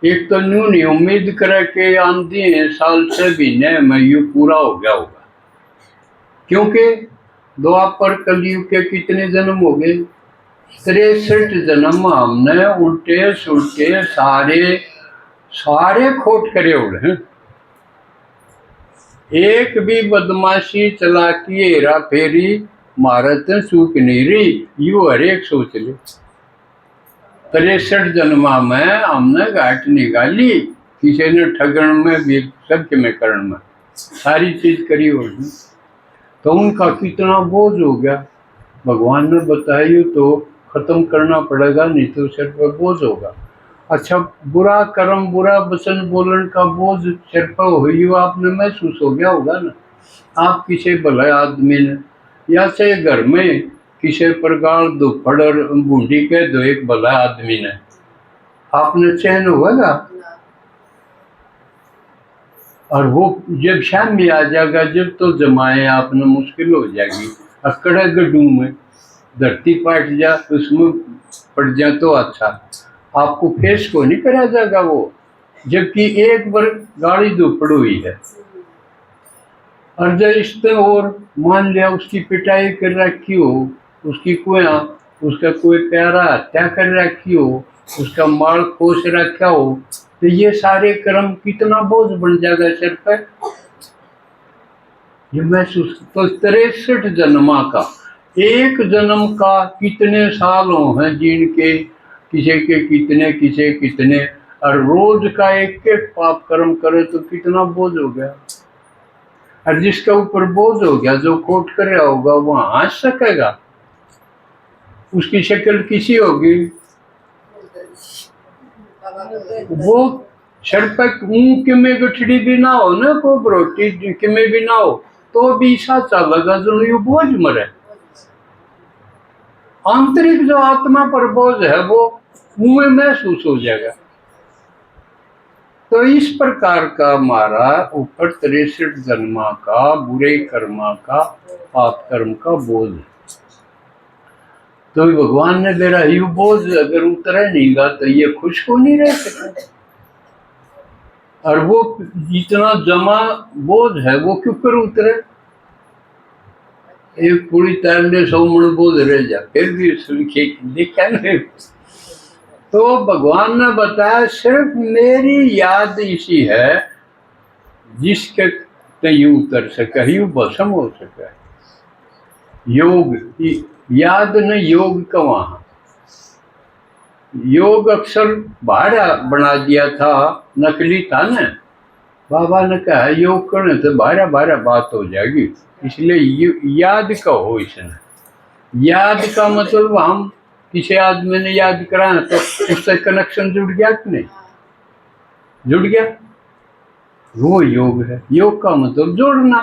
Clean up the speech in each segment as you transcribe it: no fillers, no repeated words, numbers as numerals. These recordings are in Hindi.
एक तो न्यू नहीं उम्मीद करे कि आंधी साल 6 महीने में ये पूरा हो गया होगा, क्योंकि द्वापर कलयुग के कितने जन्म हो गए? 63 जन्म हमने उल्टे सुलटे सारे खोट करे हुए हैं। एक भी बदमाशी चलाकी हेरा फेरी महारत चूक नहीं रही, यू हर एक सोच ले। 63 जन्मा में हमने घाट निकाली, किसी ने ठगन में भी सत्य में करण में सारी चीज करी होगी, तो उनका कितना बोझ हो गया। भगवान ने बताई तो खत्म करना पड़ेगा, नहीं तो सिर पर बोझ होगा। अच्छा, बुरा कर्म बुरा वचन बोलन का बोझ सिर पर हुई आपने महसूस हो गया होगा ना। आप किसी भले आदमी ने या से घर में किसी पर गाल दुपड़ और बूढ़ी कह दो एक भला आदमी ने, आपने चैन होगा। और वो जब शाम में आ जाएगा, जब तो जमाए आपने मुश्किल हो जाएगी। अकड़ा गड्ढू में धरती पाट जा, उसमें पड़ जा तो अच्छा, आपको फेस को नहीं करा जाएगा वो, जबकि एक बार गाड़ी दुपड़ हुई है। और जब इसमें और मान लिया उसकी पिटाई कर रखी हो, उसकी उसका कोई प्यारा हत्या कर रखी हो, उसका माल खोस रखा हो, तो ये सारे कर्म कितना बोझ बन जाएगा सिर पर। ये महसूस तो 63 जन्मा का, एक जन्म का कितने साल हो हैं जिनके, किसी के कितने, और रोज का एक एक पाप कर्म करे तो कितना बोझ हो गया। और जिसके ऊपर बोझ हो गया, जो खोट कर रहा होगा वो हंस सकेगा, उसकी शक्ल किसी होगी, वो सर पर किमें गठड़ी भी ना हो ना, को रोटी किमें भी ना हो, तो भी साचा लगा जो यू बोझ मरे। आंतरिक जो आत्मा पर बोझ है वो मुंह में महसूस हो जाएगा। तो इस प्रकार का हमारा ऊपर 63 जन्मा का बुरे कर्मा का पाप कर्म का बोझ है। तो भगवान ने मेरा यू बोझ अगर उतरे नहीं गा तो ये खुश को नहीं रह सकते। और वो जितना जमा बोझ है वो क्यों कर उतरे? एक पूरी तैरने 100 मन बोझ रह जा, फिर भी देखा नहीं। तो भगवान ने बताया सिर्फ मेरी याद इसी है जिसके यू उतर सके, यू भस्म हो सके। योग याद न योग का, वहां योग अक्सर भाड़ा बना दिया था, नकली था ना। बाबा ने कहा योग करने तो भाड़ा बात हो जाएगी, इसलिए याद का हो। इसने याद का मतलब हम किसी आदमी ने याद करा तो उससे कनेक्शन जुड़ गया कि नहीं जुड़ गया, वो योग है। योग का मतलब जोड़ना,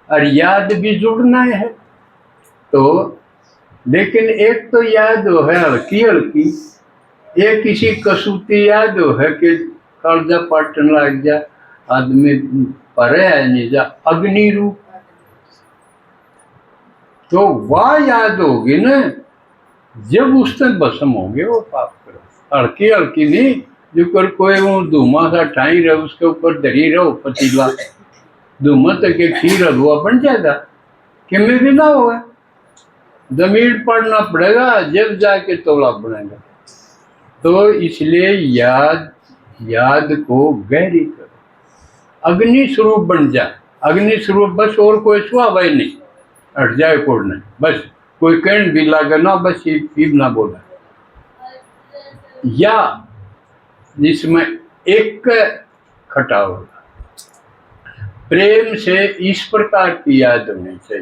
और याद भी जुड़ना है। तो लेकिन एक तो याद हो है हल्की हल्की, एक किसी कसूती याद हो है कि कालजा पाटन लग जा, आदमी परे है नहीं जा, अग्नि रूप। तो वह याद होगी ना जब उससे भस्म होंगे वो पाप करो। हल्की हल्की नहीं, जो कर कोई वो धुआं सा ठाई रहे उसके ऊपर धरी रहो पतीला, धुआं तक एक खीर हलवा बन जाएगा, किमें भी ना होगा। जमीन पड़ना पड़ेगा जब जाके तोला बनेगा। तो इसलिए याद को गहरी करो, अग्नि स्वरूप बन जा। अग्नि स्वरूप बस, और कोई स्वभाव ही नहीं, हट जाए कोड नहीं, बस कोई कहन भी लागे ना, बस ये ना बोला। या जिसमें एक खटा होगा, प्रेम से इस प्रकार की याद होनी चाहिए।